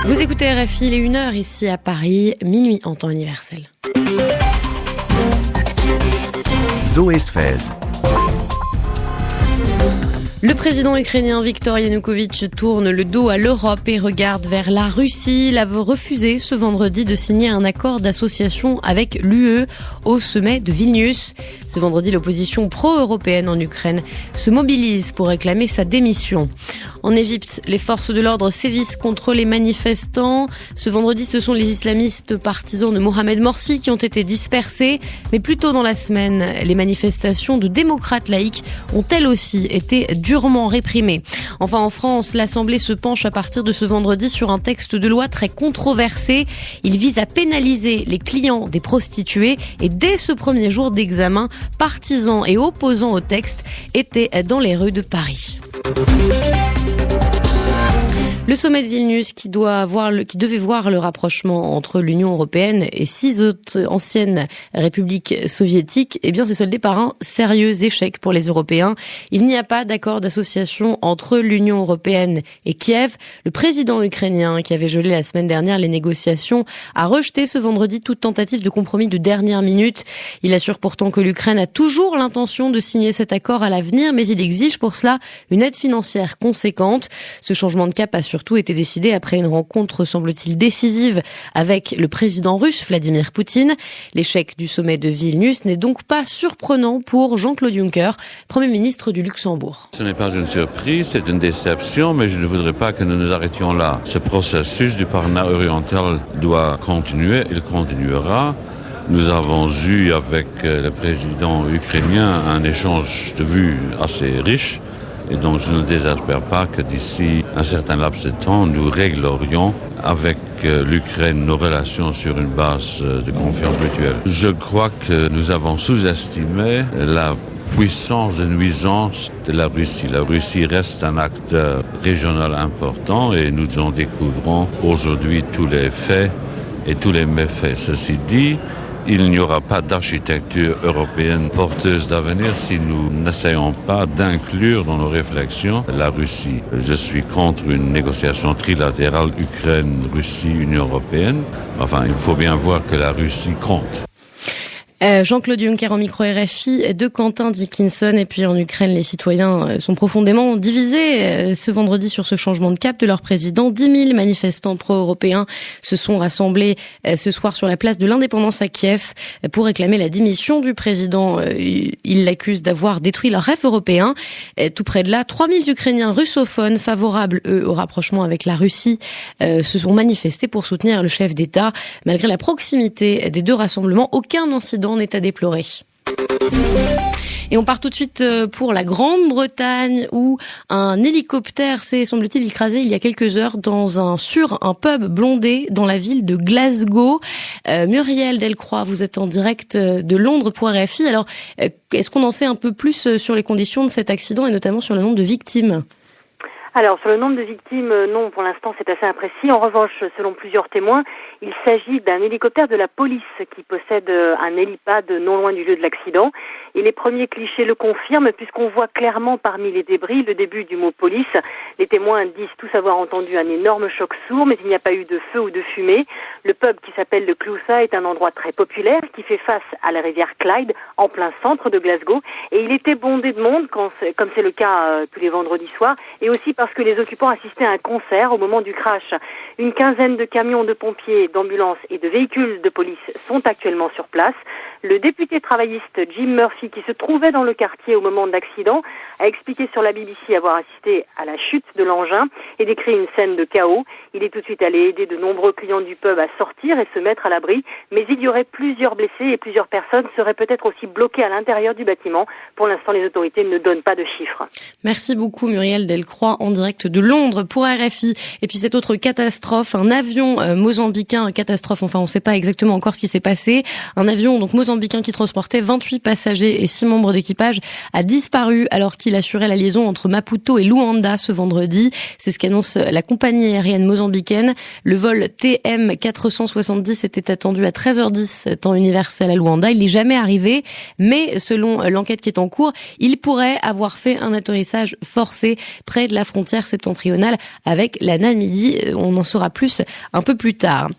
Vous écoutez RFI, il est 1h ici à Paris, minuit en temps universel. Zoé Sfez. Le président ukrainien Viktor Yanukovych tourne le dos à l'Europe et regarde vers la Russie. Il a refusé ce vendredi de signer un accord d'association avec l'UE au sommet de Vilnius. Ce vendredi, l'opposition pro-européenne en Ukraine se mobilise pour réclamer sa démission. En Égypte, les forces de l'ordre sévissent contre les manifestants. Ce vendredi, ce sont les islamistes partisans de Mohamed Morsi qui ont été dispersés. Mais plus tôt dans la semaine, les manifestations de démocrates laïcs ont elles aussi été durement réprimées. Enfin, en France, l'Assemblée se penche à partir de ce vendredi sur un texte de loi très controversé. Il vise à pénaliser les clients des prostituées et dès ce premier jour d'examen, partisans et opposants au texte étaient dans les rues de Paris. Le sommet de Vilnius qui devait voir le rapprochement entre l'Union européenne et 6 autres anciennes républiques soviétiques, s'est soldé par un sérieux échec pour les Européens. Il n'y a pas d'accord d'association entre l'Union européenne et Kiev. Le président ukrainien, qui avait gelé la semaine dernière les négociations, a rejeté ce vendredi toute tentative de compromis de dernière minute. Il assure pourtant que l'Ukraine a toujours l'intention de signer cet accord à l'avenir, mais il exige pour cela une aide financière conséquente. Ce changement de cap a surtout été décidé après une rencontre, semble-t-il, décisive avec le président russe Vladimir Poutine. L'échec du sommet de Vilnius n'est donc pas surprenant pour Jean-Claude Juncker, Premier ministre du Luxembourg. Ce n'est pas une surprise, c'est une déception, mais je ne voudrais pas que nous nous arrêtions là. Ce processus du partenariat oriental doit continuer, il continuera. Nous avons eu avec le président ukrainien un échange de vues assez riche. Et donc je ne désespère pas que d'ici un certain laps de temps, nous réglerions avec l'Ukraine nos relations sur une base de confiance mutuelle. Je crois que nous avons sous-estimé la puissance de nuisance de la Russie. La Russie reste un acteur régional important et nous en découvrons aujourd'hui tous les faits et tous les méfaits. Ceci dit, il n'y aura pas d'architecture européenne porteuse d'avenir si nous n'essayons pas d'inclure dans nos réflexions la Russie. Je suis contre une négociation trilatérale Ukraine-Russie-Union européenne. Enfin, il faut bien voir que la Russie compte. Jean-Claude Juncker en micro RFI de Quentin Dickinson. Et puis en Ukraine, les citoyens sont profondément divisés ce vendredi sur ce changement de cap de leur président. 10 000 manifestants pro-européens se sont rassemblés ce soir sur la place de l'Indépendance à Kiev pour réclamer la démission du président. Ils l'accusent d'avoir détruit leur rêve européen. Tout près de là, 3 000 Ukrainiens russophones favorables, eux, au rapprochement avec la Russie, se sont manifestés pour soutenir le chef d'État. Malgré la proximité des deux rassemblements, aucun incident n'est à déplorer. Et on part tout de suite pour la Grande-Bretagne où un hélicoptère s'est, semble-t-il, écrasé il y a quelques heures sur un pub blindé dans la ville de Glasgow. Muriel Delcroix, vous êtes en direct de Londres pour RFI. Alors, est-ce qu'on en sait un peu plus sur les conditions de cet accident et notamment sur le nombre de victimes ? Alors, sur le nombre de victimes, non, pour l'instant, c'est assez imprécis. En revanche, selon plusieurs témoins, il s'agit d'un hélicoptère de la police qui possède un hélipad non loin du lieu de l'accident. Et les premiers clichés le confirment puisqu'on voit clairement parmi les débris le début du mot police. Les témoins disent tous avoir entendu un énorme choc sourd, mais il n'y a pas eu de feu ou de fumée. Le pub qui s'appelle le Clousa est un endroit très populaire qui fait face à la rivière Clyde, en plein centre de Glasgow. Et il était bondé de monde, comme c'est le cas tous les vendredis soirs, et aussi parce que les occupants assistaient à un concert au moment du crash. Une quinzaine de camions de pompiers, d'ambulances et de véhicules de police sont actuellement sur place. Le député travailliste Jim Murphy, qui se trouvait dans le quartier au moment de l'accident, a expliqué sur la BBC avoir assisté à la chute de l'engin et décrit une scène de chaos. Il est tout de suite allé aider de nombreux clients du pub à sortir et se mettre à l'abri, mais il y aurait plusieurs blessés et plusieurs personnes seraient peut-être aussi bloquées à l'intérieur du bâtiment. Pour l'instant, les autorités ne donnent pas de chiffres. Merci beaucoup Muriel Delcroix en direct de Londres pour RFI. Et puis cette autre catastrophe, un avion mozambicain, catastrophe, enfin on ne sait pas exactement encore ce qui s'est passé, un avion donc mozambicain mozambicain qui transportait 28 passagers et 6 membres d'équipage a disparu alors qu'il assurait la liaison entre Maputo et Luanda ce vendredi. C'est ce qu'annonce la compagnie aérienne mozambicaine. Le vol TM 470 était attendu à 13h10 temps universel à Luanda. Il n'est jamais arrivé, mais selon l'enquête qui est en cours, il pourrait avoir fait un atterrissage forcé près de la frontière septentrionale avec la Namibie. On en saura plus un peu plus tard.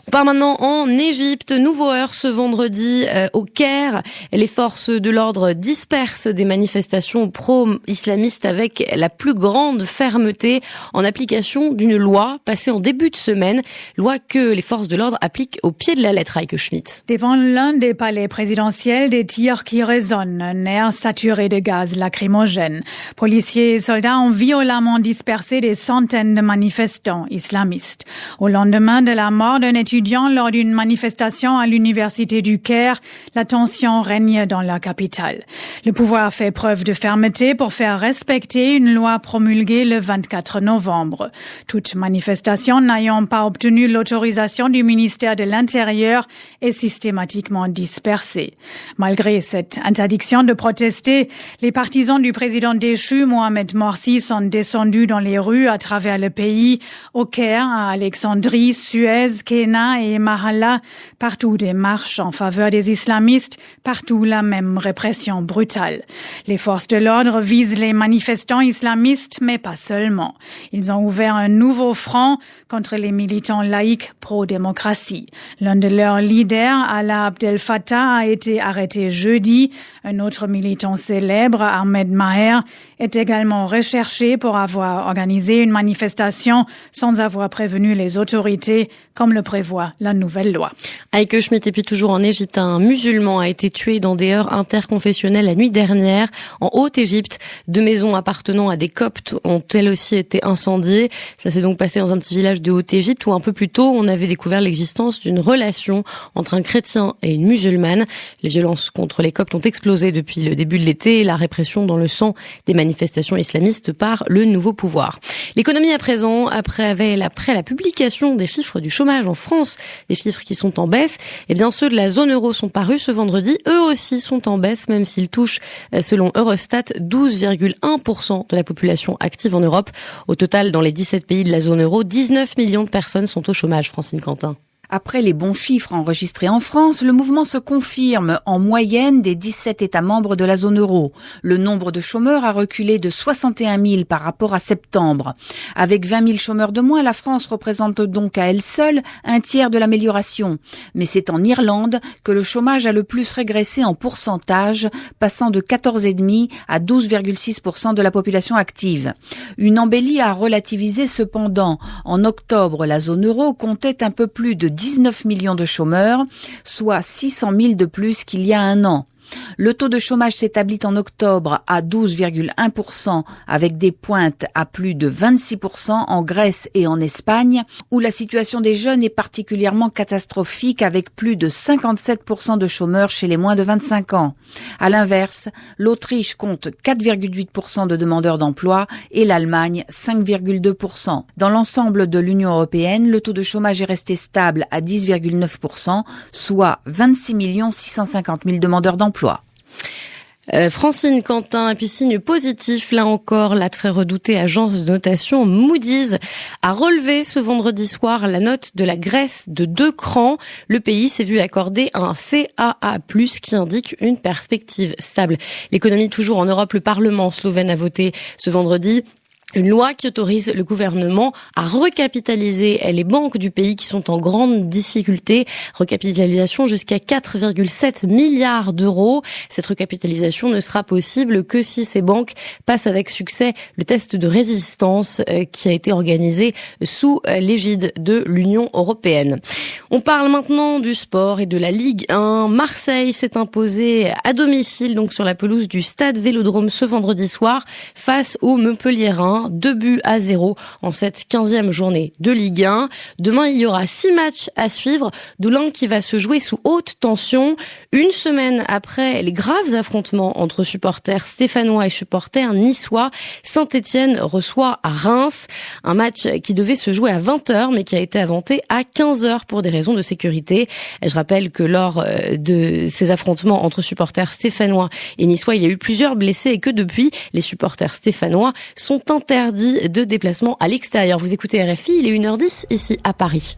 On part maintenant en Égypte. Nouveau heurt ce vendredi au Caire. Les forces de l'ordre dispersent des manifestations pro-islamistes avec la plus grande fermeté en application d'une loi passée en début de semaine. Loi que les forces de l'ordre appliquent au pied de la lettre, Heike Schmidt. Devant l'un des palais présidentiels, des tirs qui résonnent, un air saturé de gaz lacrymogène. Policiers et soldats ont violemment dispersé des centaines de manifestants islamistes. Au lendemain de la mort d'un étudiant lors d'une manifestation à l'université du Caire, la tension règne dans la capitale. Le pouvoir fait preuve de fermeté pour faire respecter une loi promulguée le 24 novembre. Toute manifestation n'ayant pas obtenu l'autorisation du ministère de l'Intérieur est systématiquement dispersée. Malgré cette interdiction de protester, les partisans du président déchu Mohamed Morsi sont descendus dans les rues à travers le pays, au Caire, à Alexandrie, Suez, Kéna et Mahala, partout des marches en faveur des islamistes, partout la même répression brutale. Les forces de l'ordre visent les manifestants islamistes, mais pas seulement. Ils ont ouvert un nouveau front contre les militants laïcs pro-démocratie. L'un de leurs leaders, Alaa Abdel Fattah, a été arrêté jeudi. Un autre militant célèbre, Ahmed Maher, est également recherché pour avoir organisé une manifestation sans avoir prévenu les autorités, comme le prévoit la nouvelle loi. Heike Schmidt, et puis toujours en Égypte, un musulman a été tué dans des heurts interconfessionnels la nuit dernière. En Haute-Égypte, 2 maisons appartenant à des Coptes ont elles aussi été incendiées. Ça s'est donc passé dans un petit village de Haute-Égypte où un peu plus tôt, on avait découvert l'existence d'une relation entre un chrétien et une musulmane. Les violences contre les Coptes ont explosé depuis le début de l'été et la répression dans le sang des manifestations islamistes par le nouveau pouvoir. L'économie à présent, après la publication des chiffres du chômage en France, des chiffres qui sont en baisse, eh bien ceux de la zone euro sont parus ce vendredi. Eux aussi sont en baisse, même s'ils touchent, selon Eurostat, 12,1% de la population active en Europe. Au total, dans les 17 pays de la zone euro, 19 millions de personnes sont au chômage, Francine Quentin. Après les bons chiffres enregistrés en France, le mouvement se confirme en moyenne des 17 États membres de la zone euro. Le nombre de chômeurs a reculé de 61 000 par rapport à septembre. Avec 20 000 chômeurs de moins, la France représente donc à elle seule un tiers de l'amélioration. Mais c'est en Irlande que le chômage a le plus régressé en pourcentage, passant de 14,5% à 12,6% de la population active. Une embellie à relativiser cependant. En octobre, la zone euro comptait un peu plus de 19 millions de chômeurs, soit 600 000 de plus qu'il y a un an. Le taux de chômage s'établit en octobre à 12,1% avec des pointes à plus de 26% en Grèce et en Espagne, où la situation des jeunes est particulièrement catastrophique avec plus de 57% de chômeurs chez les moins de 25 ans. À l'inverse, l'Autriche compte 4,8% de demandeurs d'emploi et l'Allemagne 5,2%. Dans l'ensemble de l'Union européenne, le taux de chômage est resté stable à 10,9%, soit 26 650 000 demandeurs d'emploi. Francine Quentin, et puis signe positif, là encore, la très redoutée agence de notation Moody's a relevé ce vendredi soir la note de la Grèce de 2 crans. Le pays s'est vu accorder un CAA+, qui indique une perspective stable. L'économie toujours en Europe, le Parlement slovène a voté ce vendredi une loi qui autorise le gouvernement à recapitaliser les banques du pays qui sont en grande difficulté. Recapitalisation jusqu'à 4,7 milliards d'euros. Cette recapitalisation ne sera possible que si ces banques passent avec succès le test de résistance qui a été organisé sous l'égide de l'Union européenne. On parle maintenant du sport et de la Ligue 1. Marseille s'est imposé à domicile, donc sur la pelouse du stade Vélodrome ce vendredi soir, face aux Montpelliérains. Saint-Étienne 2-0 en cette 15e journée de Ligue 1. Demain, il y aura 6 matchs à suivre, d'où l'un qui va se jouer sous haute tension. Une semaine après les graves affrontements entre supporters stéphanois et supporters niçois, Saint-Étienne reçoit à Reims. Un match qui devait se jouer à 20h, mais qui a été inventé à 15h pour des raisons de sécurité. Et je rappelle que lors de ces affrontements entre supporters stéphanois et niçois, il y a eu plusieurs blessés et que depuis, les supporters stéphanois sont interdits de déplacement à l'extérieur. Vous écoutez RFI, il est 1h10 ici à Paris.